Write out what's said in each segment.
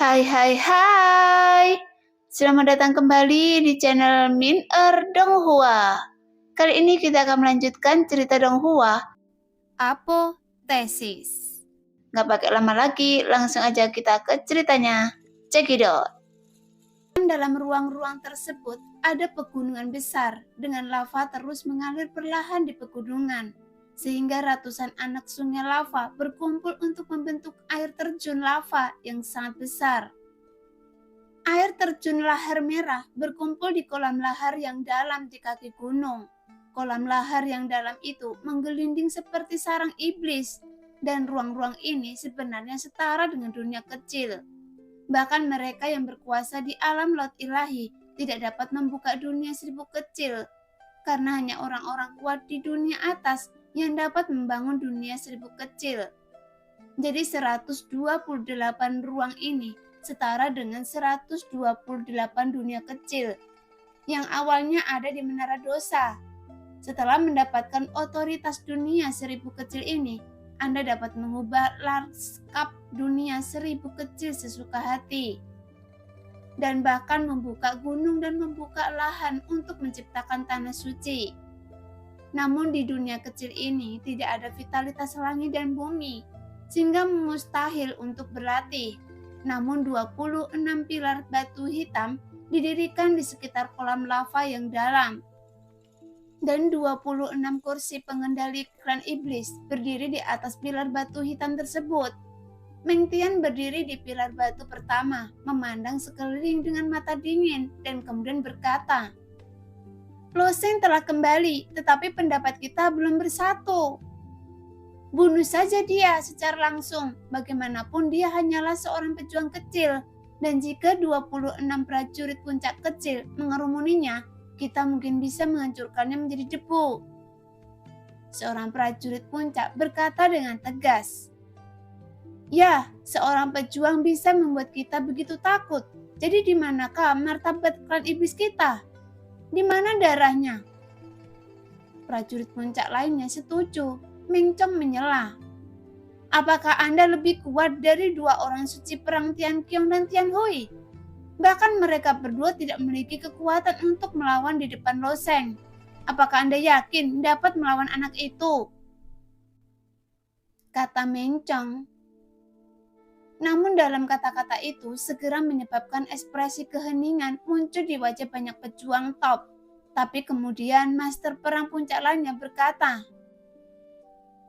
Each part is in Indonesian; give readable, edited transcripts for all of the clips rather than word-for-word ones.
Hai hai hai. Selamat datang kembali di channel Min Donghua. Kali ini kita akan melanjutkan cerita Donghua. Apotesis. Nggak pakai lama lagi, langsung aja kita ke ceritanya. Cekidot. Dalam ruang-ruang tersebut ada pegunungan besar dengan lava terus mengalir perlahan di pegunungan, sehingga ratusan anak sungai lava berkumpul untuk membentuk air terjun lava yang sangat besar. Air terjun lahar merah berkumpul di kolam lahar yang dalam di kaki gunung. Kolam lahar yang dalam itu menggelinding seperti sarang iblis, dan ruang-ruang ini sebenarnya setara dengan dunia kecil. Bahkan mereka yang berkuasa di alam laut ilahi tidak dapat membuka dunia seribu kecil, karena hanya orang-orang kuat di dunia atas yang dapat membangun dunia seribu kecil. Jadi 128 ruang ini setara dengan 128 dunia kecil yang awalnya ada di Menara Dosa. Setelah mendapatkan otoritas dunia seribu kecil ini, Anda dapat mengubah lanskap dunia seribu kecil sesuka hati, dan bahkan membuka gunung dan membuka lahan untuk menciptakan tanah suci. Namun di dunia kecil ini tidak ada vitalitas langit dan bumi, sehingga mustahil untuk berlatih. Namun 26 pilar batu hitam didirikan di sekitar kolam lava yang dalam, dan 26 kursi pengendali klan iblis berdiri di atas pilar batu hitam tersebut. Meng Tian berdiri di pilar batu pertama, memandang sekeliling dengan mata dingin, dan kemudian berkata, "Lo Sheng telah kembali, tetapi pendapat kita belum bersatu. Bunuh saja dia secara langsung, bagaimanapun dia hanyalah seorang pejuang kecil, dan jika 26 prajurit puncak kecil mengerumuninya, kita mungkin bisa menghancurkannya menjadi debu." Seorang prajurit puncak berkata dengan tegas, "Ya, seorang pejuang bisa membuat kita begitu takut. Jadi di manakah martabat klan iblis kita? Di mana darahnya?" Prajurit puncak lainnya setuju. Meng Chong menyela, "Apakah Anda lebih kuat dari dua orang suci perang Tian Qiong dan Tian Hui? Bahkan mereka berdua tidak memiliki kekuatan untuk melawan di depan Lo Sheng. Apakah Anda yakin dapat melawan anak itu?" kata Meng Chong. Namun dalam kata-kata itu segera menyebabkan ekspresi keheningan muncul di wajah banyak pejuang top. Tapi kemudian master perang puncak lainnya berkata,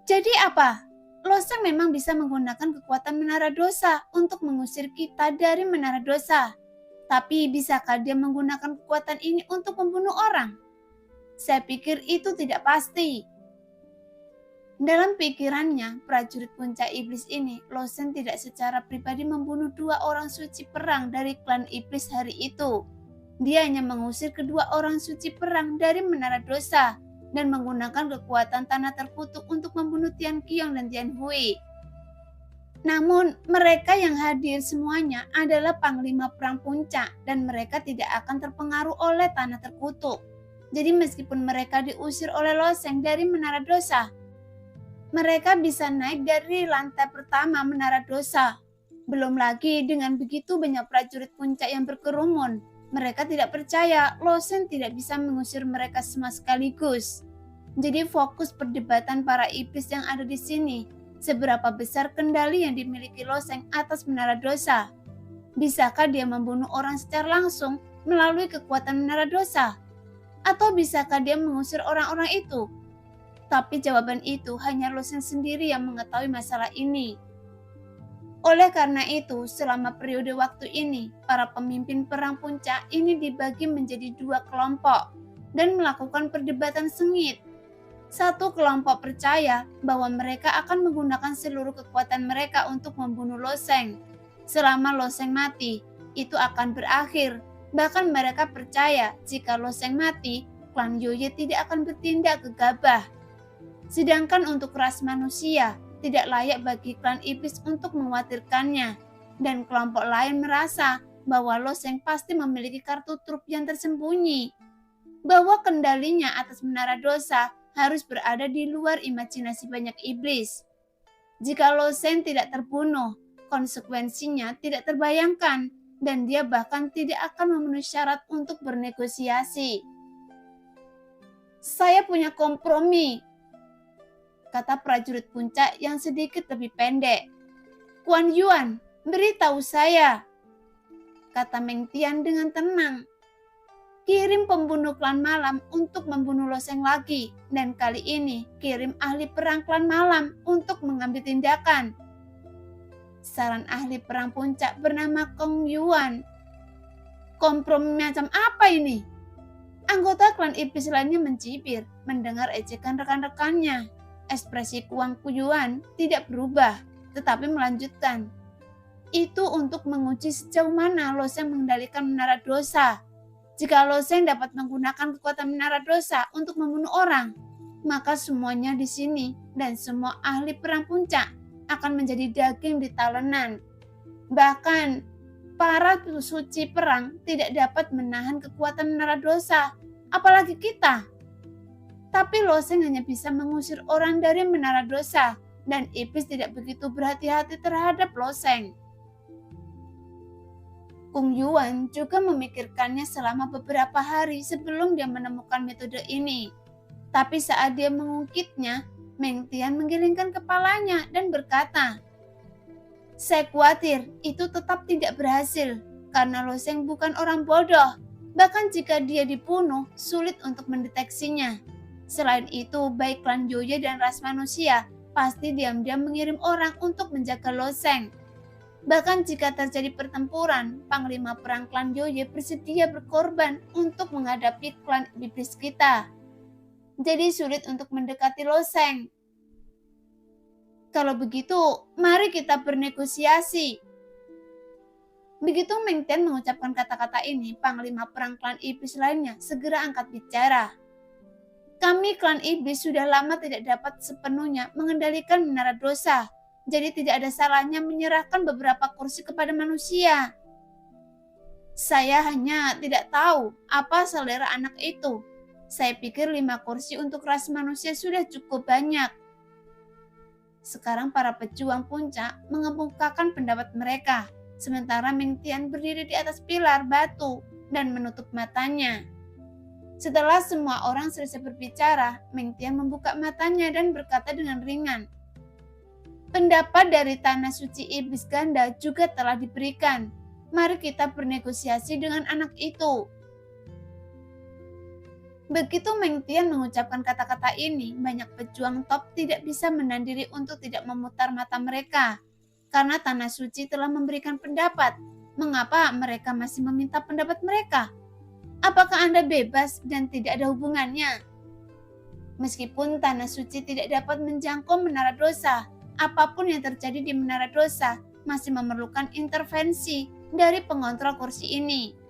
"Jadi apa? Lo Sheng memang bisa menggunakan kekuatan Menara Dosa untuk mengusir kita dari Menara Dosa. Tapi bisakah dia menggunakan kekuatan ini untuk membunuh orang? Saya pikir itu tidak pasti." Dalam pikirannya, prajurit puncak iblis ini, Lo Sheng tidak secara pribadi membunuh dua orang suci perang dari klan iblis hari itu. Dia hanya mengusir kedua orang suci perang dari Menara Dosa dan menggunakan kekuatan tanah terkutuk untuk membunuh Tian Qiong dan Tian Hui. Namun, mereka yang hadir semuanya adalah panglima perang puncak, dan mereka tidak akan terpengaruh oleh tanah terkutuk. Jadi meskipun mereka diusir oleh Lo Sheng dari Menara Dosa, mereka bisa naik dari lantai pertama Menara Dosa. Belum lagi dengan begitu banyak prajurit puncak yang berkerumun, mereka tidak percaya Lo Sheng tidak bisa mengusir mereka semua sekaligus. Jadi fokus perdebatan para iblis yang ada di sini, seberapa besar kendali yang dimiliki Lo Sheng atas Menara Dosa? Bisakah dia membunuh orang secara langsung melalui kekuatan Menara Dosa? Atau bisakah dia mengusir orang-orang itu? Tapi jawaban itu hanya Lo Sheng sendiri yang mengetahui masalah ini. Oleh karena itu, selama periode waktu ini, para pemimpin perang puncak ini dibagi menjadi dua kelompok dan melakukan perdebatan sengit. Satu kelompok percaya bahwa mereka akan menggunakan seluruh kekuatan mereka untuk membunuh Lo Sheng. Selama Lo Sheng mati, itu akan berakhir. Bahkan mereka percaya jika Lo Sheng mati, klan Yoye tidak akan bertindak gegabah. Sedangkan untuk ras manusia, tidak layak bagi klan iblis untuk mengkhawatirkannya, dan kelompok lain merasa bahwa Lo Sheng pasti memiliki kartu truf yang tersembunyi, bahwa kendalinya atas Menara Dosa harus berada di luar imajinasi banyak iblis. Jika Lo Sheng tidak terbunuh, konsekuensinya tidak terbayangkan dan dia bahkan tidak akan memenuhi syarat untuk bernegosiasi. "Saya punya kompromi," kata prajurit puncak yang sedikit lebih pendek. "Kuan Yuan, beritahu saya," kata Meng Tian dengan tenang. "Kirim pembunuh klan malam untuk membunuh Loseng lagi, dan kali ini kirim ahli perang klan malam untuk mengambil tindakan," saran ahli perang puncak bernama Kong Yuan. "Kompromi macam apa ini?" Anggota klan iblis lainnya mencibir mendengar ejekan rekan-rekannya. Ekspresi Kuang Yuan tidak berubah, tetapi melanjutkan. "Itu untuk menguji sejauh mana Loseng mengendalikan menara dosa. Jika Loseng dapat menggunakan kekuatan menara dosa untuk membunuh orang, maka semuanya di sini dan semua ahli perang puncak akan menjadi daging di talenan. Bahkan, para suci perang tidak dapat menahan kekuatan menara dosa, apalagi kita. Tapi Loseng hanya bisa mengusir orang dari menara dosa, dan iblis tidak begitu berhati-hati terhadap Loseng." Kung Yuan juga memikirkannya selama beberapa hari sebelum dia menemukan metode ini. Tapi saat dia mengungkitnya, Meng Tian menggelengkan kepalanya dan berkata, "Saya khawatir itu tetap tidak berhasil, karena Loseng bukan orang bodoh. Bahkan jika dia dibunuh, sulit untuk mendeteksinya. Selain itu, baik klan Joye dan ras manusia pasti diam-diam mengirim orang untuk menjaga Loseng. Bahkan jika terjadi pertempuran, panglima perang klan Joye bersedia berkorban untuk menghadapi klan iblis kita. Jadi sulit untuk mendekati Loseng. Kalau begitu, mari kita bernegosiasi." Begitu Meng Tian mengucapkan kata-kata ini, panglima perang klan iblis lainnya segera angkat bicara. "Kami klan iblis sudah lama tidak dapat sepenuhnya mengendalikan menara dosa. Jadi tidak ada salahnya menyerahkan beberapa kursi kepada manusia. Saya hanya tidak tahu apa selera anak itu. Saya pikir 5 kursi untuk ras manusia sudah cukup banyak." Sekarang para pejuang puncak mengemukakan pendapat mereka, sementara Meng Tian berdiri di atas pilar batu dan menutup matanya. Setelah semua orang selesai berbicara, Meng Tian membuka matanya dan berkata dengan ringan, "Pendapat dari tanah suci iblis ganda juga telah diberikan. Mari kita bernegosiasi dengan anak itu." Begitu Meng Tian mengucapkan kata-kata ini, banyak pejuang top tidak bisa menahan diri untuk tidak memutar mata mereka. Karena tanah suci telah memberikan pendapat. Mengapa mereka masih meminta pendapat mereka? Apakah Anda bebas dan tidak ada hubungannya? Meskipun tanah suci tidak dapat menjangkau menara dosa, apapun yang terjadi di menara dosa masih memerlukan intervensi dari pengontrol kursi ini.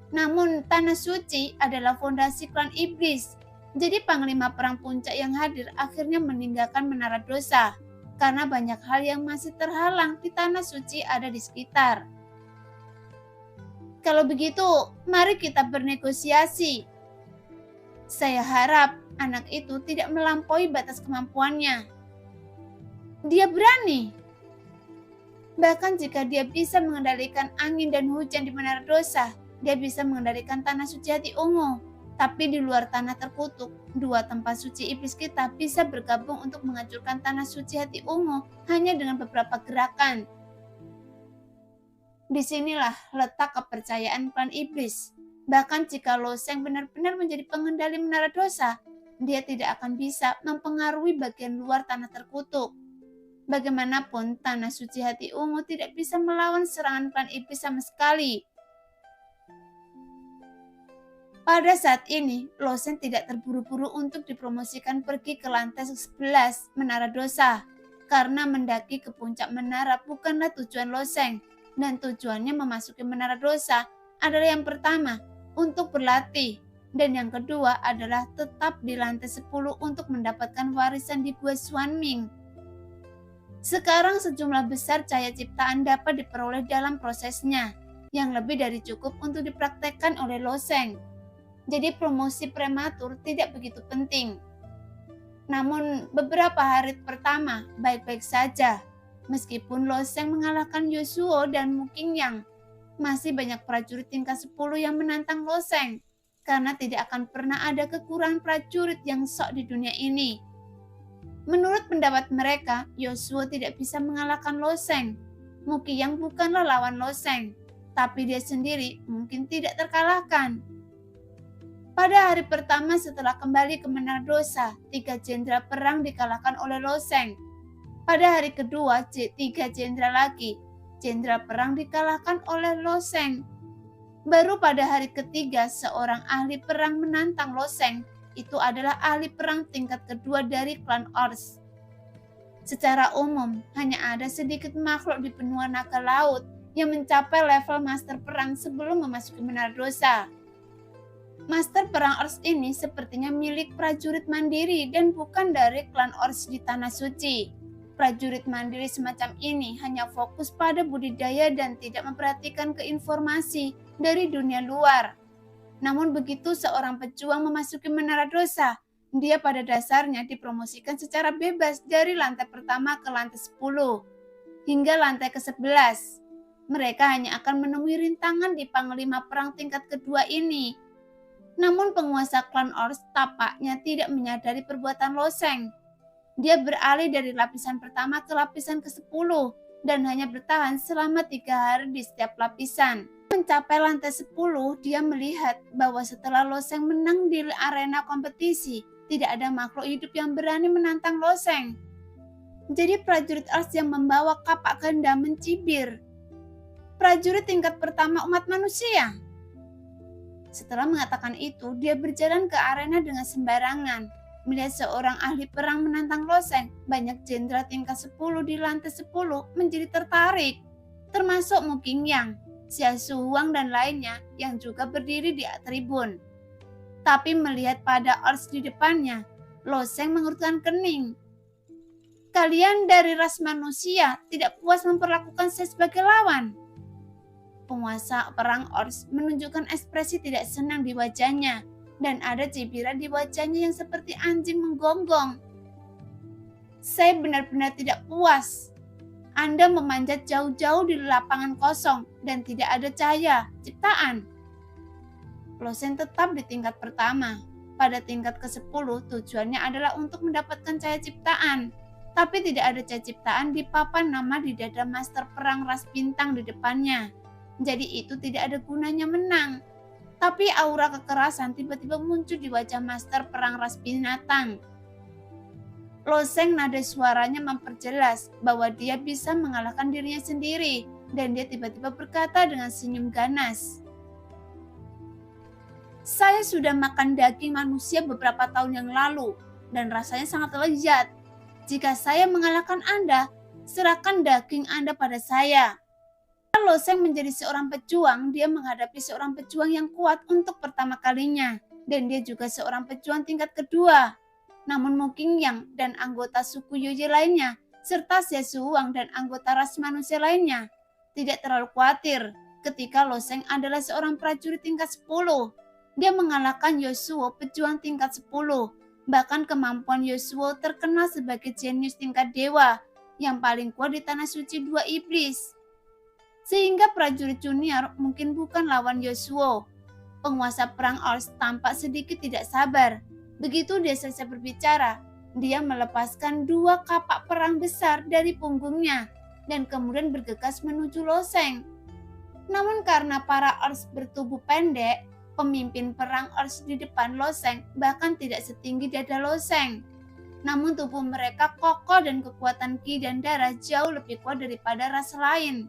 Namun tanah suci adalah fondasi klan iblis. Jadi panglima perang puncak yang hadir akhirnya meninggalkan menara dosa karena banyak hal yang masih terhalang di tanah suci ada di sekitar. Kalau begitu, mari kita bernegosiasi. Saya harap anak itu tidak melampaui batas kemampuannya. Dia berani. Bahkan jika dia bisa mengendalikan angin dan hujan di menara dosa, dia bisa mengendalikan tanah suci hati ungu. Tapi di luar tanah terkutuk, 2 tempat suci iblis kita bisa bergabung untuk menghancurkan tanah suci hati ungu hanya dengan beberapa gerakan. Disinilah letak kepercayaan klan iblis. Bahkan jika Loseng benar-benar menjadi pengendali menara dosa, dia tidak akan bisa mempengaruhi bagian luar tanah terkutuk. Bagaimanapun, tanah suci hati ungu tidak bisa melawan serangan klan iblis sama sekali. Pada saat ini, Loseng tidak terburu-buru untuk dipromosikan pergi ke lantai 11 menara dosa, karena mendaki ke puncak menara bukanlah tujuan Loseng, dan tujuannya memasuki menara dosa adalah yang pertama, untuk berlatih, dan yang kedua adalah tetap di lantai 10 untuk mendapatkan warisan di Gua Xuanming. Sekarang sejumlah besar cahaya ciptaan dapat diperoleh dalam prosesnya, yang lebih dari cukup untuk dipraktekkan oleh Loseng. Jadi promosi prematur tidak begitu penting. Namun beberapa hari pertama baik-baik saja. Meskipun Loseng mengalahkan Yasuo dan Mu Qingyang, masih banyak prajurit tingkat 10 yang menantang Loseng, karena tidak akan pernah ada kekurangan prajurit yang sok di dunia ini. Menurut pendapat mereka, Yasuo tidak bisa mengalahkan Loseng. Mu Qingyang bukanlah lawan Loseng, tapi dia sendiri mungkin tidak terkalahkan. Pada hari pertama setelah kembali ke Menara Dosa, 3 jenderal perang dikalahkan oleh Loseng. Pada hari kedua, 3 jenderal lagi, jenderal perang dikalahkan oleh Loseng. Baru pada hari ketiga, seorang ahli perang menantang Loseng. Itu adalah ahli perang tingkat kedua dari klan Ors. Secara umum, hanya ada sedikit makhluk di benua naga laut yang mencapai level master perang sebelum memasuki Menara Dosa. Master perang Ors ini sepertinya milik prajurit mandiri dan bukan dari klan Ors di Tanah Suci. Prajurit mandiri semacam ini hanya fokus pada budidaya dan tidak memperhatikan keinformasi dari dunia luar. Namun begitu seorang pejuang memasuki Menara Dosa, dia pada dasarnya dipromosikan secara bebas dari lantai pertama ke lantai 10 hingga lantai ke-11. Mereka hanya akan menemui rintangan di panglima perang tingkat kedua ini. Namun penguasa klan Ors tampaknya tidak menyadari perbuatan Loseng. Dia beralih dari lapisan pertama ke lapisan ke-10 dan hanya bertahan selama 3 hari di setiap lapisan. Mencapai lantai 10, dia melihat bahwa setelah Loseng menang di arena kompetisi, tidak ada makhluk hidup yang berani menantang Loseng. Jadi prajurit Ors yang membawa kapak ganda mencibir. Prajurit tingkat pertama umat manusia. Setelah mengatakan itu, dia berjalan ke arena dengan sembarangan. Melihat seorang ahli perang menantang Loseng, banyak jenderal tingkat 10 di lantai 10 menjadi tertarik. Termasuk Mu Qingyang, Xia Shuang dan lainnya yang juga berdiri di tribun. Tapi melihat pada Ors di depannya, Loseng mengerutkan kening. Kalian dari ras manusia tidak puas memperlakukan saya sebagai lawan. Penguasa perang Ors menunjukkan ekspresi tidak senang di wajahnya, dan ada cibiran di wajahnya yang seperti anjing menggonggong. Saya benar-benar tidak puas. Anda memanjat jauh-jauh di lapangan kosong dan tidak ada cahaya ciptaan. Loseng tetap di tingkat pertama. Pada tingkat ke-10 tujuannya adalah untuk mendapatkan cahaya ciptaan. Tapi tidak ada cahaya ciptaan di papan nama di dada master perang ras bintang di depannya. Jadi itu tidak ada gunanya menang. Tapi aura kekerasan tiba-tiba muncul di wajah master perang ras binatang. Loseng nada suaranya memperjelas bahwa dia bisa mengalahkan dirinya sendiri. Dan dia tiba-tiba berkata dengan senyum ganas. Saya sudah makan daging manusia beberapa tahun yang lalu. Dan rasanya sangat lezat. Jika saya mengalahkan Anda, serahkan daging Anda pada saya. Loseng menjadi seorang pejuang, dia menghadapi seorang pejuang yang kuat untuk pertama kalinya, dan dia juga seorang pejuang tingkat kedua. Namun Mu Qingyang dan anggota suku Yoye lainnya, serta Xia Shuang dan anggota ras manusia lainnya, tidak terlalu khawatir ketika Loseng adalah seorang prajurit tingkat 10. Dia mengalahkan Yasuo, pejuang tingkat 10. Bahkan kemampuan Yasuo terkenal sebagai jenius tingkat dewa, yang paling kuat di Tanah Suci 2 Iblis. Sehingga prajurit junior mungkin bukan lawan Yasuo. Penguasa perang Ors tampak sedikit tidak sabar. Begitu dia selesai berbicara, dia melepaskan 2 kapak perang besar dari punggungnya dan kemudian bergegas menuju Loseng. Namun karena para Ors bertubuh pendek, pemimpin perang Ors di depan Loseng bahkan tidak setinggi dada Loseng. Namun tubuh mereka kokoh dan kekuatan ki dan darah jauh lebih kuat daripada ras lain.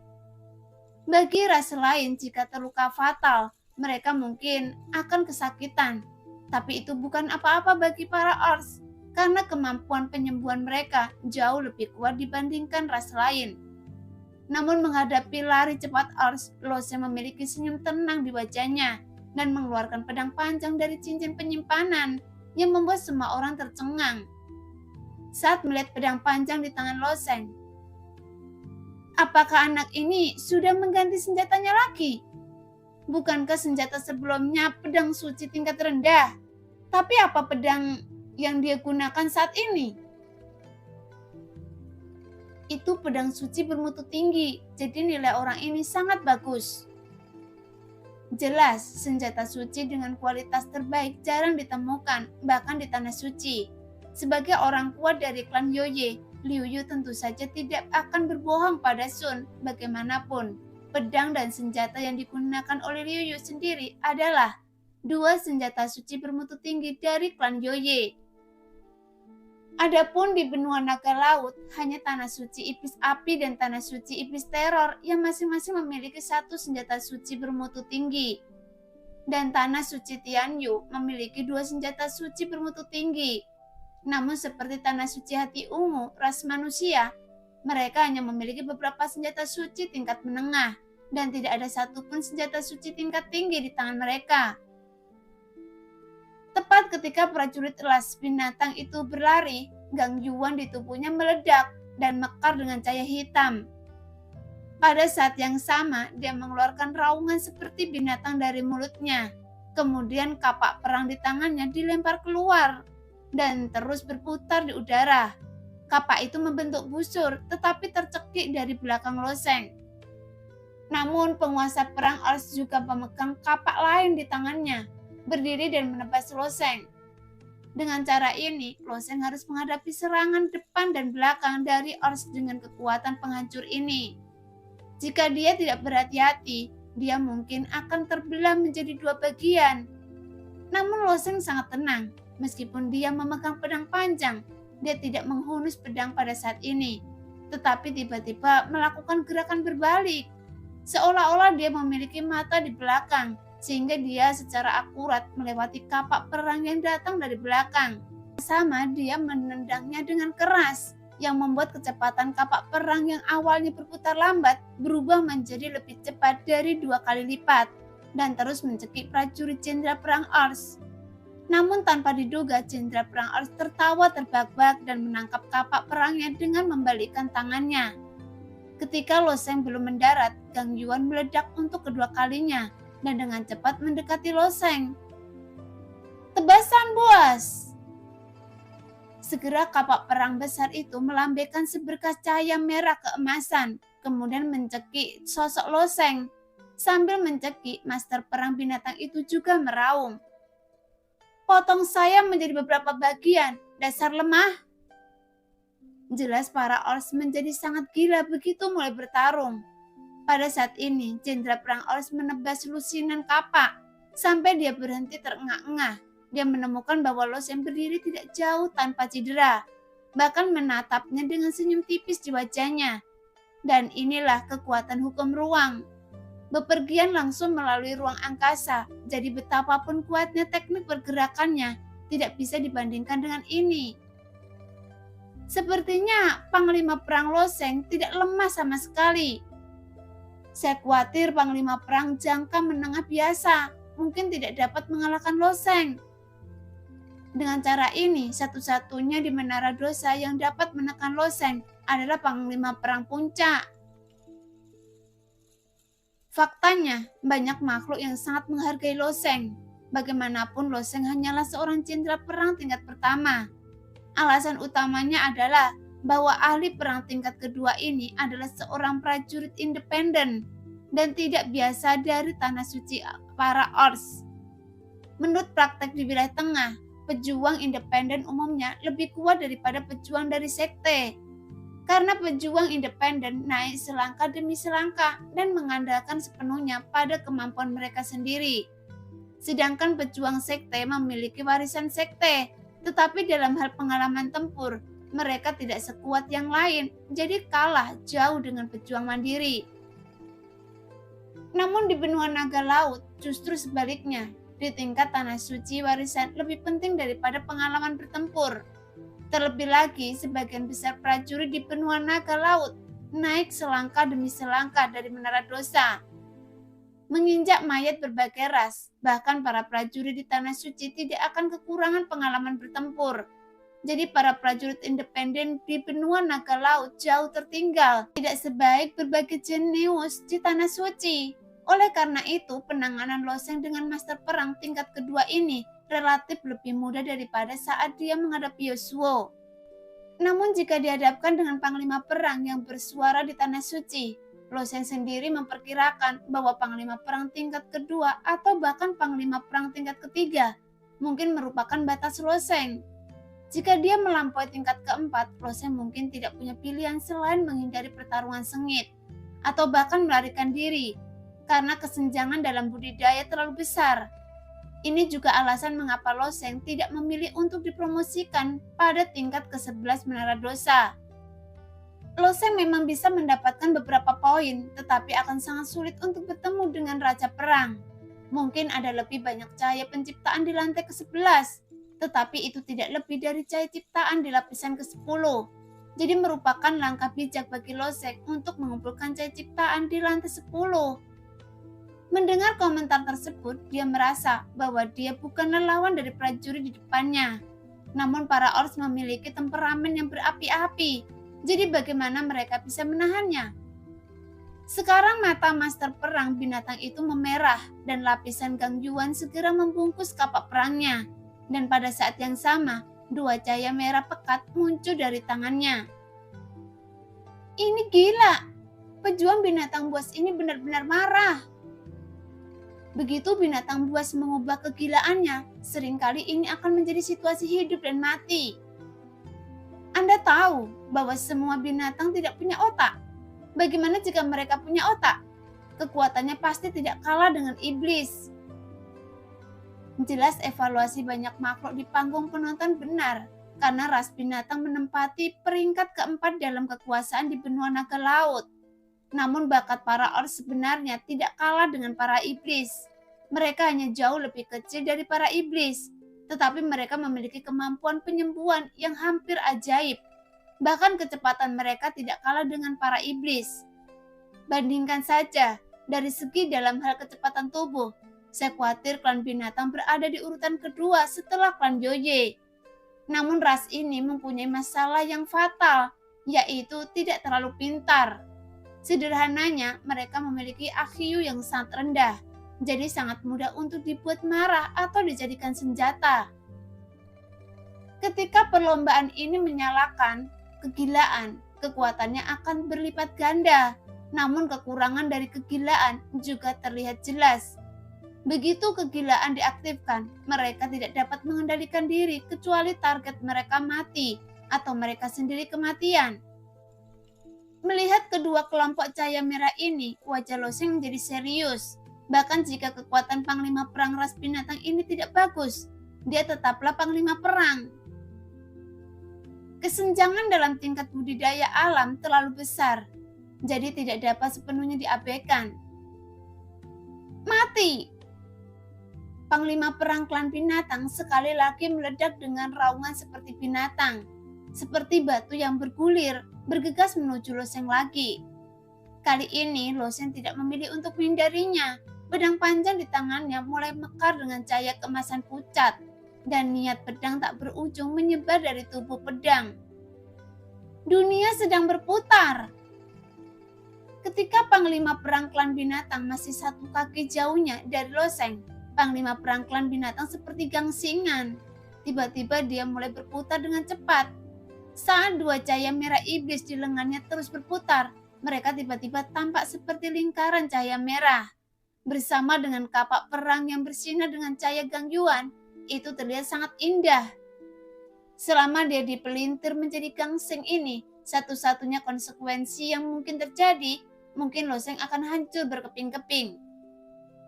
Bagi ras lain, jika terluka fatal, mereka mungkin akan kesakitan. Tapi itu bukan apa-apa bagi para Ors, karena kemampuan penyembuhan mereka jauh lebih kuat dibandingkan ras lain. Namun menghadapi lari cepat Ors, Loseng memiliki senyum tenang di wajahnya dan mengeluarkan pedang panjang dari cincin penyimpanan yang membuat semua orang tercengang. Saat melihat pedang panjang di tangan Loseng, apakah anak ini sudah mengganti senjatanya lagi? Bukankah senjata sebelumnya pedang suci tingkat rendah? Tapi apa pedang yang dia gunakan saat ini? Itu pedang suci bermutu tinggi, jadi nilai orang ini sangat bagus. Jelas, senjata suci dengan kualitas terbaik jarang ditemukan, bahkan di tanah suci. Sebagai orang kuat dari klan Yoye, Liu Yu tentu saja tidak akan berbohong pada Sun bagaimanapun. Pedang dan senjata yang digunakan oleh Liu Yu sendiri adalah dua senjata suci bermutu tinggi dari klan Yoye. Adapun di benua naga laut, hanya tanah suci iblis api dan tanah suci iblis teror yang masing-masing memiliki satu senjata suci bermutu tinggi. Dan tanah suci Tianyu memiliki dua senjata suci bermutu tinggi. Namun seperti tanah suci hati ungu, ras manusia, mereka hanya memiliki beberapa senjata suci tingkat menengah, dan tidak ada satupun senjata suci tingkat tinggi di tangan mereka. Tepat ketika prajurit elas binatang itu berlari, gangguan di tubuhnya meledak dan mekar dengan cahaya hitam. Pada saat yang sama, dia mengeluarkan raungan seperti binatang dari mulutnya. Kemudian kapak perang di tangannya dilempar keluar dan terus berputar di udara. Kapak itu membentuk busur, tetapi tercekik dari belakang loseng. Namun penguasa perang Ors juga memegang kapak lain di tangannya, berdiri dan menebas loseng. Dengan cara ini, loseng harus menghadapi serangan depan dan belakang dari Ors dengan kekuatan penghancur ini. Jika dia tidak berhati-hati, dia mungkin akan terbelah menjadi dua bagian. Namun loseng sangat tenang, meskipun dia memegang pedang panjang, dia tidak menghunus pedang pada saat ini, tetapi tiba-tiba melakukan gerakan berbalik, seolah-olah dia memiliki mata di belakang, sehingga dia secara akurat melewati kapak perang yang datang dari belakang. Sama dia menendangnya dengan keras, yang membuat kecepatan kapak perang yang awalnya berputar lambat berubah menjadi lebih cepat dari 2 kali lipat, dan terus mencekik prajurit jenderal perang Ors. Namun tanpa diduga, jenderal perang Ors tertawa terbak-bak dan menangkap kapak perangnya dengan membalikkan tangannya. Ketika loseng belum mendarat, Gang Yuan meledak untuk kedua kalinya dan dengan cepat mendekati loseng. Tebasan buas! Segera kapak perang besar itu melambaikan seberkas cahaya merah keemasan, kemudian mencekik sosok loseng. Sambil mencekik, master perang binatang itu juga meraung. Potong saya menjadi beberapa bagian, dasar lemah. Jelas para Ors menjadi sangat gila begitu mulai bertarung. Pada saat ini, jenderal perang Ors menebas lusinan kapak sampai dia berhenti terengah-engah. Dia menemukan bahwa loseng berdiri tidak jauh tanpa cedera, bahkan menatapnya dengan senyum tipis di wajahnya. Dan inilah kekuatan hukum ruang. Bepergian langsung melalui ruang angkasa, jadi betapapun kuatnya teknik pergerakannya, tidak bisa dibandingkan dengan ini. Sepertinya Panglima Perang Loseng tidak lemah sama sekali. Saya khawatir Panglima Perang jangka menengah biasa mungkin tidak dapat mengalahkan loseng. Dengan cara ini, satu-satunya di Menara Dosa yang dapat menekan loseng adalah Panglima Perang Puncak. Faktanya, banyak makhluk yang sangat menghargai loseng. Bagaimanapun loseng hanyalah seorang jenderal perang tingkat pertama. Alasan utamanya adalah bahwa ahli perang tingkat kedua ini adalah seorang prajurit independen dan tidak biasa dari tanah suci para Ors. Menurut praktek di wilayah tengah, pejuang independen umumnya lebih kuat daripada pejuang dari sekte. Karena pejuang independen naik selangkah demi selangkah dan mengandalkan sepenuhnya pada kemampuan mereka sendiri. Sedangkan pejuang sekte memiliki warisan sekte, tetapi dalam hal pengalaman tempur, mereka tidak sekuat yang lain, jadi kalah jauh dengan pejuang mandiri. Namun di benua naga laut, justru sebaliknya, di tingkat tanah suci warisan lebih penting daripada pengalaman bertempur. Terlebih lagi, sebagian besar prajurit di benua naga laut naik selangkah demi selangkah dari Menara Dosa, menginjak mayat berbagai ras. Bahkan para prajurit di tanah suci tidak akan kekurangan pengalaman bertempur. Jadi para prajurit independen di benua naga laut jauh tertinggal, tidak sebaik berbagai jenius di tanah suci. Oleh karena itu, penanganan loseng dengan master perang tingkat kedua ini relatif lebih mudah daripada saat dia menghadapi Yasuo. Namun jika dihadapkan dengan panglima perang yang bersuara di tanah suci, Lo Sheng sendiri memperkirakan bahwa panglima perang tingkat kedua atau bahkan panglima perang tingkat ketiga mungkin merupakan batas Lo Sheng. Jika dia melampaui tingkat keempat, Lo Sheng mungkin tidak punya pilihan selain menghindari pertarungan sengit atau bahkan melarikan diri karena kesenjangan dalam budidaya terlalu besar. Ini juga alasan mengapa Lo Sheng tidak memilih untuk dipromosikan pada tingkat ke-11 Menara Dosa. Lo Sheng memang bisa mendapatkan beberapa poin, tetapi akan sangat sulit untuk bertemu dengan Raja Perang. Mungkin ada lebih banyak cahaya penciptaan di lantai ke-11, tetapi itu tidak lebih dari cahaya ciptaan di lapisan ke-10. Jadi merupakan langkah bijak bagi Lo Sheng untuk mengumpulkan cahaya ciptaan di lantai 10. Mendengar komentar tersebut, dia merasa bahwa dia bukanlah lawan dari prajurit di depannya. Namun para Ors memiliki temperamen yang berapi-api, jadi bagaimana mereka bisa menahannya? Sekarang mata master perang binatang itu memerah dan lapisan Gang Yuan segera membungkus kapak perangnya. Dan pada saat yang sama, dua cahaya merah pekat muncul dari tangannya. Ini gila, pejuang binatang buas ini benar-benar marah. Begitu binatang buas mengubah kegilaannya, seringkali ini akan menjadi situasi hidup dan mati. Anda tahu bahwa semua binatang tidak punya otak. Bagaimana jika mereka punya otak? Kekuatannya pasti tidak kalah dengan iblis. Jelas evaluasi banyak makhluk di panggung penonton benar, karena ras binatang menempati peringkat keempat dalam kekuasaan di benua naga laut. Namun bakat para Ors sebenarnya tidak kalah dengan para iblis. Mereka hanya jauh lebih kecil dari para iblis, tetapi mereka memiliki kemampuan penyembuhan yang hampir ajaib. Bahkan kecepatan mereka tidak kalah dengan para iblis. Bandingkan saja, dari segi dalam hal kecepatan tubuh, saya khawatir klan binatang berada di urutan kedua setelah klan Joye. Namun ras ini mempunyai masalah yang fatal, yaitu tidak terlalu pintar. Sederhananya, mereka memiliki IQ yang sangat rendah, jadi sangat mudah untuk dibuat marah atau dijadikan senjata. Ketika perlombaan ini menyalakan kegilaan, kekuatannya akan berlipat ganda, namun kekurangan dari kegilaan juga terlihat jelas. Begitu kegilaan diaktifkan, mereka tidak dapat mengendalikan diri kecuali target mereka mati atau mereka sendiri kematian. Melihat kedua kelompok cahaya merah ini, wajah Lo Sheng menjadi serius. Bahkan jika kekuatan panglima perang ras binatang ini tidak bagus, dia tetaplah panglima perang. Kesenjangan dalam tingkat budidaya alam terlalu besar, jadi tidak dapat sepenuhnya diabaikan. Mati! Panglima perang klan binatang sekali lagi meledak dengan raungan seperti binatang, seperti batu yang bergulir, bergegas menuju Lo Sheng lagi. Kali ini Lo Sheng tidak memilih untuk menghindarinya. Pedang panjang di tangannya mulai mekar dengan cahaya kemasan pucat, dan niat pedang tak berujung menyebar dari tubuh pedang. Dunia sedang berputar. Ketika panglima perang klan binatang masih satu kaki jauhnya dari Lo Sheng, panglima perang klan binatang seperti gangsingan. Tiba-tiba dia mulai berputar dengan cepat. Saat dua cahaya merah iblis di lengannya terus berputar, mereka tiba-tiba tampak seperti lingkaran cahaya merah. Bersama dengan kapak perang yang bersinar dengan cahaya Gang Yuan, itu terlihat sangat indah. Selama dia dipelintir menjadi gangsing ini, satu-satunya konsekuensi yang mungkin terjadi, mungkin Lo Sheng akan hancur berkeping-keping.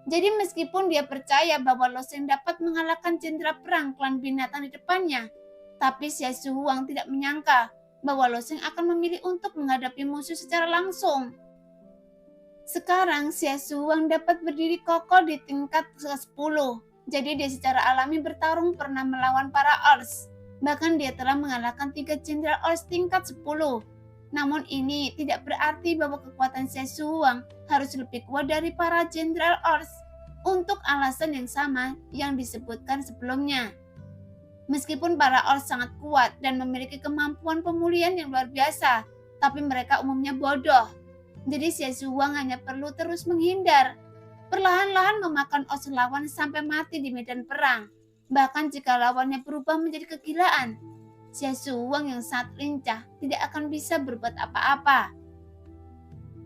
Jadi meskipun dia percaya bahwa Lo Sheng dapat mengalahkan jenderal perang klan binatang di depannya, tapi Xia Zhuang tidak menyangka bahwa Lo Sheng akan memilih untuk menghadapi musuh secara langsung. Sekarang Xia Zhuang dapat berdiri kokoh di tingkat ke-10, jadi dia secara alami bertarung pernah melawan para Ors. Bahkan dia telah mengalahkan 3 jenderal Ors tingkat 10. Namun ini tidak berarti bahwa kekuatan Xia Zhuang harus lebih kuat dari para jenderal Ors untuk alasan yang sama yang disebutkan sebelumnya. Meskipun para Ors sangat kuat dan memiliki kemampuan pemulihan yang luar biasa, tapi mereka umumnya bodoh. Jadi Xia Zhuang hanya perlu terus menghindar, perlahan-lahan memakan Ors lawan sampai mati di medan perang. Bahkan jika lawannya berubah menjadi kegilaan, Xia Shuang yang sangat lincah tidak akan bisa berbuat apa-apa.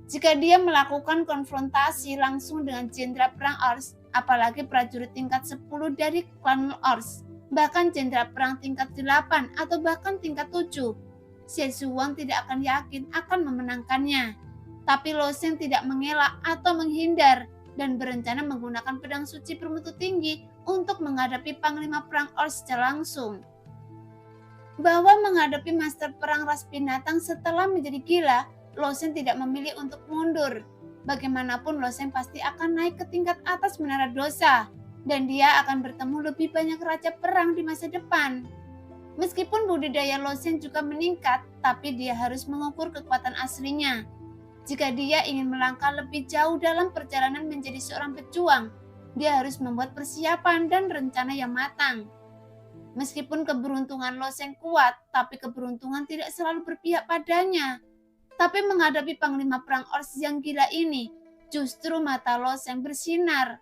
Jika dia melakukan konfrontasi langsung dengan jenderal perang Ors, apalagi prajurit tingkat 10 dari klan Ors, bahkan jenderal perang tingkat 8 atau bahkan tingkat 7, Xia Shuang tidak akan yakin akan memenangkannya. Tapi Lo Sheng tidak mengelak atau menghindar dan berencana menggunakan pedang suci bermutu tinggi untuk menghadapi panglima perang Ors secara langsung. Bahwa menghadapi master perang ras binatang setelah menjadi gila, Lo Sheng tidak memilih untuk mundur. Bagaimanapun Lo Sheng pasti akan naik ke tingkat atas menara dosa, dan dia akan bertemu lebih banyak raja perang di masa depan. Meskipun budidaya Lo Sheng juga meningkat, tapi dia harus mengukur kekuatan aslinya. Jika dia ingin melangkah lebih jauh dalam perjalanan menjadi seorang pejuang, dia harus membuat persiapan dan rencana yang matang. Meskipun keberuntungan Lo Sheng kuat, tapi keberuntungan tidak selalu berpihak padanya. Tapi menghadapi panglima perang Ors yang gila ini, justru mata Lo Sheng bersinar.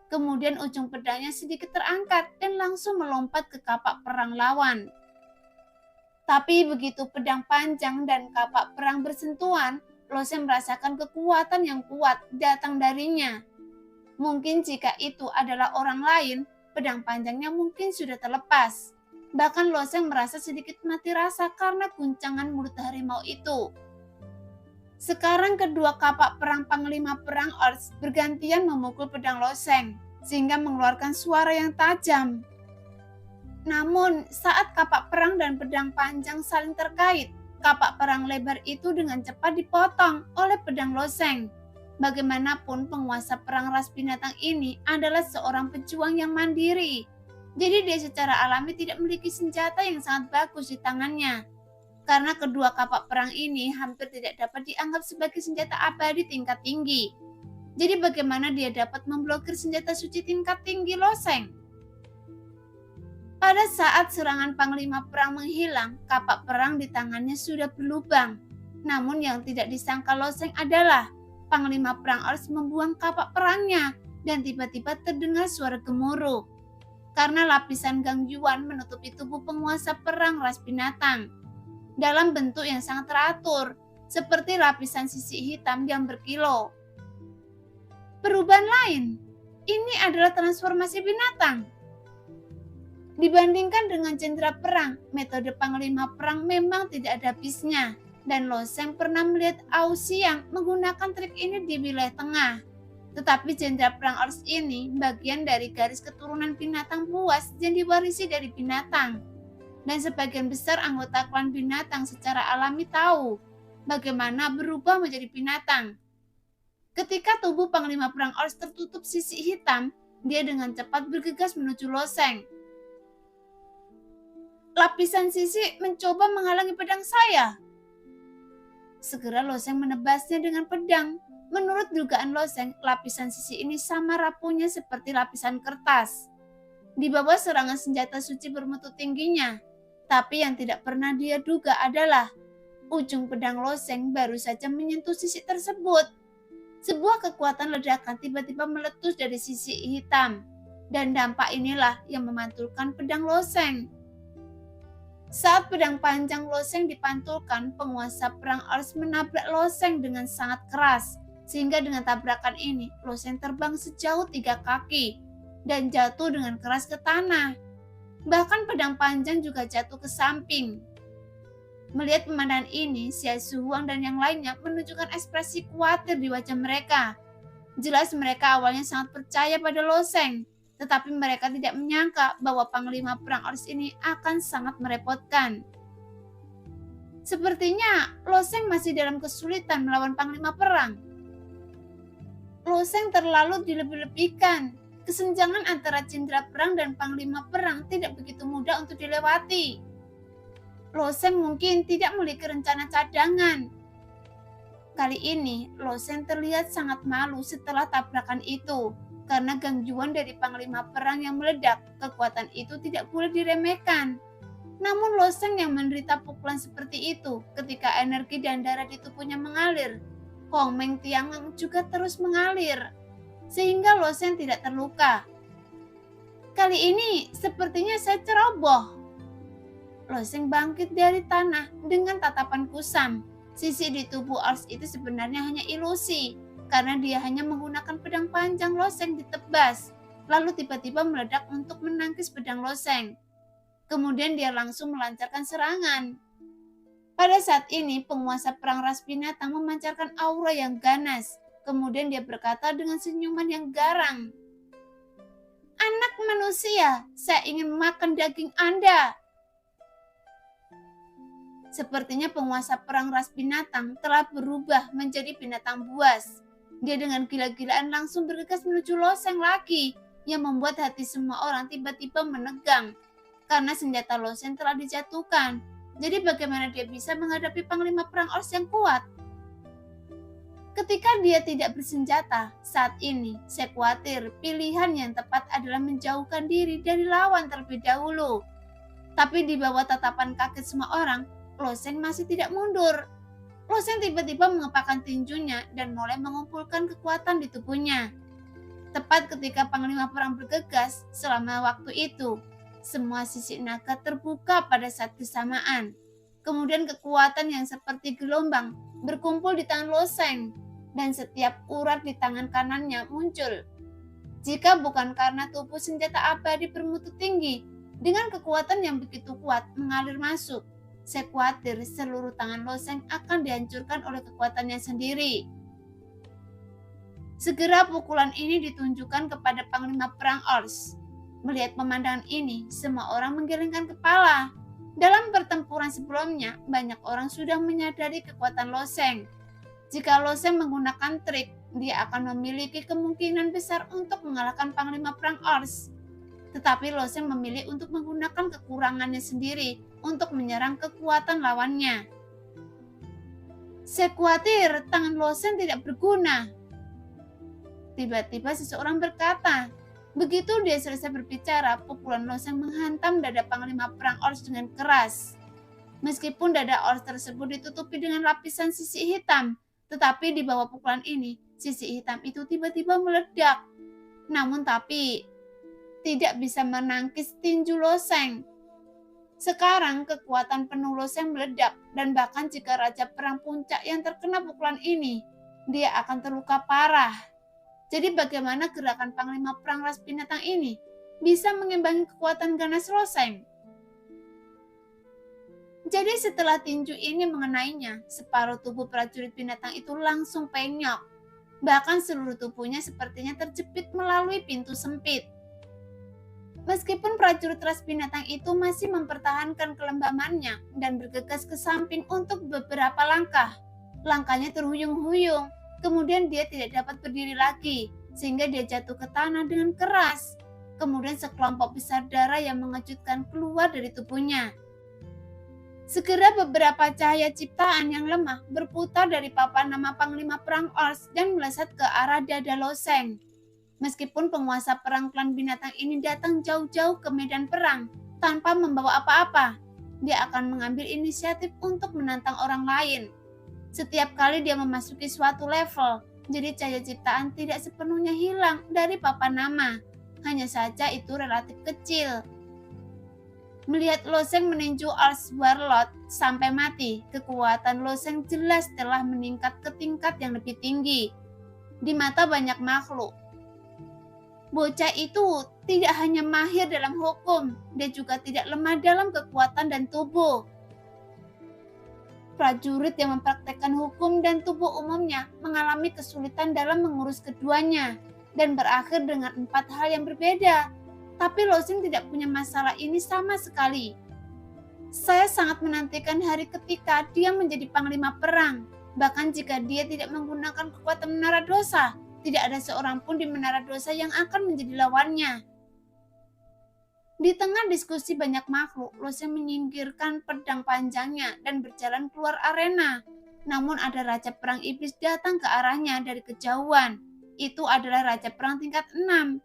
Kemudian ujung pedangnya sedikit terangkat dan langsung melompat ke kapak perang lawan. Tapi begitu pedang panjang dan kapak perang bersentuhan, Lo Sheng merasakan kekuatan yang kuat datang darinya. Mungkin jika itu adalah orang lain, pedang panjangnya mungkin sudah terlepas. Bahkan Lo Sheng merasa sedikit mati rasa karena guncangan mulut harimau itu. Sekarang kedua kapak perang panglima perang Ors bergantian memukul pedang Lo Sheng, sehingga mengeluarkan suara yang tajam. Namun, saat kapak perang dan pedang panjang saling terkait, kapak perang lebar itu dengan cepat dipotong oleh pedang Lo Sheng. Bagaimanapun penguasa perang ras binatang ini adalah seorang pejuang yang mandiri. Jadi dia secara alami tidak memiliki senjata yang sangat bagus di tangannya. Karena kedua kapak perang ini hampir tidak dapat dianggap sebagai senjata abadi tingkat tinggi. Jadi bagaimana dia dapat memblokir senjata suci tingkat tinggi Lo Sheng? Pada saat serangan panglima perang menghilang, kapak perang di tangannya sudah berlubang. Namun yang tidak disangka Lo Sheng adalah panglima perang Ors membuang kapak perangnya dan tiba-tiba terdengar suara gemuruh. Karena lapisan gangguan menutupi tubuh penguasa perang ras binatang dalam bentuk yang sangat teratur, seperti lapisan sisik hitam yang berkilau. Perubahan lain, ini adalah transformasi binatang. Dibandingkan dengan jenderal perang, metode panglima perang memang tidak ada habisnya, dan Lo Sheng pernah melihat Ao Xiang menggunakan trik ini di wilayah tengah. Tetapi jenderal perang Ors ini bagian dari garis keturunan binatang buas yang diwarisi dari binatang. Dan sebagian besar anggota klan binatang secara alami tahu bagaimana berubah menjadi binatang. Ketika tubuh panglima perang Ors tertutup sisik hitam, dia dengan cepat bergegas menuju Lo Sheng. Lapisan sisik mencoba menghalangi pedang saya. Segera Lo Sheng menebasnya dengan pedang. Menurut dugaan Lo Sheng, lapisan sisik ini sama rapuhnya seperti lapisan kertas. Di bawah serangan senjata suci bermutu tingginya. Tapi yang tidak pernah dia duga adalah ujung pedang Lo Sheng baru saja menyentuh sisik tersebut. Sebuah kekuatan ledakan tiba-tiba meletus dari sisik hitam. Dan dampak inilah yang memantulkan pedang Lo Sheng. Saat pedang panjang Lo Sheng dipantulkan, penguasa perang Ors menabrak Lo Sheng dengan sangat keras. Sehingga dengan tabrakan ini, Lo Sheng terbang sejauh 3 kaki dan jatuh dengan keras ke tanah. Bahkan pedang panjang juga jatuh ke samping. Melihat pemandangan ini, Xia Shuang dan yang lainnya menunjukkan ekspresi khawatir di wajah mereka. Jelas mereka awalnya sangat percaya pada Lo Sheng, tetapi mereka tidak menyangka bahwa panglima perang Ors ini akan sangat merepotkan. Sepertinya Lo Sheng masih dalam kesulitan melawan panglima perang. Lo Sheng terlalu dilebih-lebihkan. Kesenjangan antara jenderal perang dan panglima perang tidak begitu mudah untuk dilewati. Lo Sheng mungkin tidak memiliki rencana cadangan. Kali ini, Lo Sheng terlihat sangat malu setelah tabrakan itu. Karena gangguan dari panglima perang yang meledak, kekuatan itu tidak boleh diremehkan. Namun Lo Sheng yang menderita pukulan seperti itu, ketika energi dan darah di tubuhnya mengalir, Hong Meng Tiang juga terus mengalir. Sehingga Lo Sheng tidak terluka. Kali ini sepertinya saya ceroboh. Loseng bangkit dari tanah dengan tatapan kusam. Sisi di tubuh Ors itu sebenarnya hanya ilusi, karena dia hanya menggunakan pedang panjang Loseng ditebas, lalu tiba-tiba meledak untuk menangkis pedang Loseng. Kemudian dia langsung melancarkan serangan. Pada saat ini, penguasa perang ras binatang memancarkan aura yang ganas. Kemudian dia berkata dengan senyuman yang garang, "Anak manusia, saya ingin makan daging Anda." Sepertinya penguasa perang ras binatang telah berubah menjadi binatang buas. Dia dengan gila-gilaan langsung bergegas menuju Loseng lagi, yang membuat hati semua orang tiba-tiba menegang. Karena senjata Loseng telah dijatuhkan, jadi bagaimana dia bisa menghadapi panglima perang Ors yang kuat? Ketika dia tidak bersenjata, saat ini saya khawatir pilihan yang tepat adalah menjauhkan diri dari lawan terlebih dahulu. Tapi di bawah tatapan kaget semua orang, Loseng masih tidak mundur. Loseng tiba-tiba mengepakkan tinjunya dan mulai mengumpulkan kekuatan di tubuhnya. Tepat ketika panglima perang bergegas, selama waktu itu, semua sisi naga terbuka pada saat bersamaan. Kemudian kekuatan yang seperti gelombang berkumpul di tangan Loseng, dan setiap urat di tangan kanannya muncul. Jika bukan karena tubuh senjata abadi bermutu tinggi, dengan kekuatan yang begitu kuat mengalir masuk, saya khawatir seluruh tangan Loseng akan dihancurkan oleh kekuatannya sendiri. Segera pukulan ini ditunjukkan kepada panglima perang Ors. Melihat pemandangan ini, semua orang menggelengkan kepala. Dalam pertempuran sebelumnya, banyak orang sudah menyadari kekuatan Loseng. Jika Loseng menggunakan trik, dia akan memiliki kemungkinan besar untuk mengalahkan panglima perang Ors. Tetapi Loseng memilih untuk menggunakan kekurangannya sendiri untuk menyerang kekuatan lawannya. Saya khawatir tangan Loseng tidak berguna. Tiba-tiba seseorang berkata. Begitu dia selesai berbicara, pukulan Loseng menghantam dada panglima perang Ors dengan keras. Meskipun dada Ors tersebut ditutupi dengan lapisan sisik hitam, tetapi di bawah pukulan ini, sisik hitam itu tiba-tiba meledak. Namun tidak bisa menangkis tinju Loseng. Sekarang kekuatan penuh Loseng meledak, dan bahkan jika Raja Perang Puncak yang terkena pukulan ini, dia akan terluka parah. Jadi bagaimana gerakan panglima perang ras binatang ini bisa mengimbangi kekuatan ganas Loseng? Jadi setelah tinju ini mengenainya, separuh tubuh prajurit binatang itu langsung penyok. Bahkan seluruh tubuhnya sepertinya terjepit melalui pintu sempit. Meskipun prajurit ras binatang itu masih mempertahankan kelembamannya dan bergegas ke samping untuk beberapa langkah. Langkahnya terhuyung-huyung, kemudian dia tidak dapat berdiri lagi, sehingga dia jatuh ke tanah dengan keras. Kemudian sekelompok besar darah yang mengejutkan keluar dari tubuhnya. Segera beberapa cahaya ciptaan yang lemah berputar dari papan nama panglima perang Ors dan melesat ke arah dada Loseng. Meskipun penguasa perang klan binatang ini datang jauh-jauh ke medan perang tanpa membawa apa-apa, dia akan mengambil inisiatif untuk menantang orang lain. Setiap kali dia memasuki suatu level, jadi cahaya ciptaan tidak sepenuhnya hilang dari papan nama. Hanya saja itu relatif kecil. Melihat Loseng meninju Ors Warlord sampai mati, kekuatan Loseng jelas telah meningkat ke tingkat yang lebih tinggi. Di mata banyak makhluk, bocah itu tidak hanya mahir dalam hukum, dia juga tidak lemah dalam kekuatan dan tubuh. Prajurit yang mempraktekkan hukum dan tubuh umumnya mengalami kesulitan dalam mengurus keduanya dan berakhir dengan 4 hal yang berbeda. Tapi Loseng tidak punya masalah ini sama sekali. Saya sangat menantikan hari ketika dia menjadi panglima perang. Bahkan jika dia tidak menggunakan kekuatan menara dosa, tidak ada seorang pun di menara dosa yang akan menjadi lawannya. Di tengah diskusi banyak makhluk, Loseng menyingkirkan pedang panjangnya dan berjalan keluar arena. Namun ada Raja Perang Iblis datang ke arahnya dari kejauhan. Itu adalah Raja Perang tingkat 6.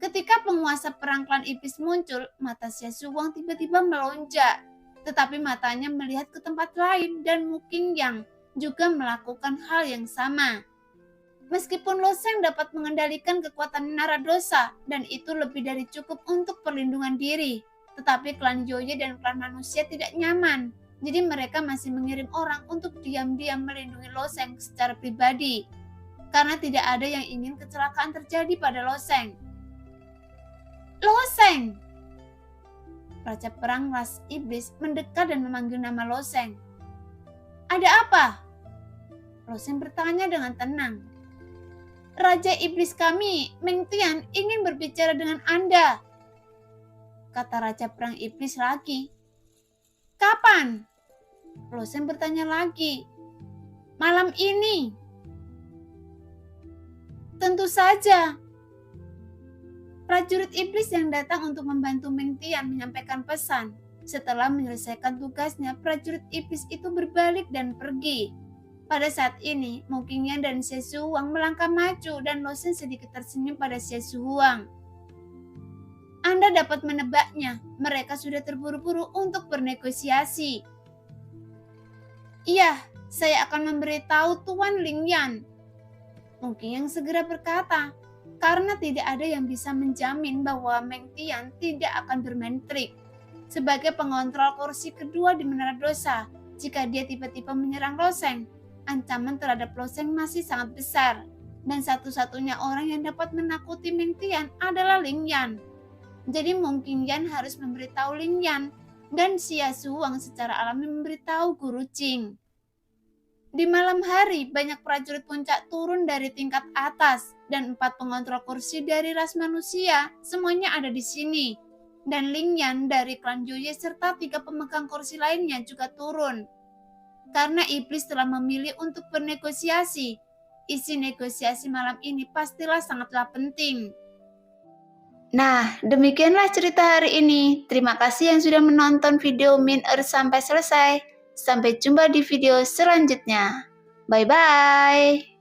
Ketika penguasa perang klan Iblis muncul, mata Xia Shuang tiba-tiba melonjak. Tetapi matanya melihat ke tempat lain dan Mu Qingyang juga melakukan hal yang sama. Meskipun Loseng dapat mengendalikan kekuatan menara dosa dan itu lebih dari cukup untuk perlindungan diri, Tetapi klan Joye dan klan manusia tidak nyaman. Jadi mereka masih mengirim orang untuk diam-diam melindungi Loseng secara pribadi. Karena tidak ada yang ingin kecelakaan terjadi pada Loseng. Loseng! Raja Perang Ras Iblis mendekat dan memanggil nama Loseng. Ada apa? Loseng bertanya dengan tenang. Raja Iblis kami, Meng Tian, ingin berbicara dengan Anda, kata Raja Perang Iblis lagi. Kapan? Loseng bertanya lagi. Malam ini. Tentu saja. Prajurit iblis yang datang untuk membantu Meng Tian menyampaikan pesan. Setelah menyelesaikan tugasnya, prajurit iblis itu berbalik dan pergi. Pada saat ini, Mo Qingyan dan Xie Zhuang melangkah maju dan Loseng sedikit tersenyum pada Xie Zhuang. Anda dapat menebaknya, mereka sudah terburu-buru untuk bernegosiasi. Iya, saya akan memberitahu Tuan Lingyan. Mo Qingyan segera berkata, karena tidak ada yang bisa menjamin bahwa Meng Tian tidak akan bermain trik. Sebagai pengontrol kursi kedua di Menara Dosa, jika dia tiba-tiba menyerang Loseng, ancaman terhadap Loseng masih sangat besar. Dan satu-satunya orang yang dapat menakuti Meng Tian adalah Lingyan. Jadi Mo Qingyan harus memberitahu Lingyan, dan Xie Zhuang secara alami memberitahu Guru Jing. Di malam hari, banyak prajurit puncak turun dari tingkat atas, dan 4 pengontrol kursi dari ras manusia, semuanya ada di sini. Dan Lingyan dari klan Joye serta 3 pemegang kursi lainnya juga turun. Karena iblis telah memilih untuk bernegosiasi, isi negosiasi malam ini pastilah sangatlah penting. Nah, demikianlah cerita hari ini. Terima kasih yang sudah menonton video Min sampai selesai. Sampai jumpa di video selanjutnya. Bye-bye.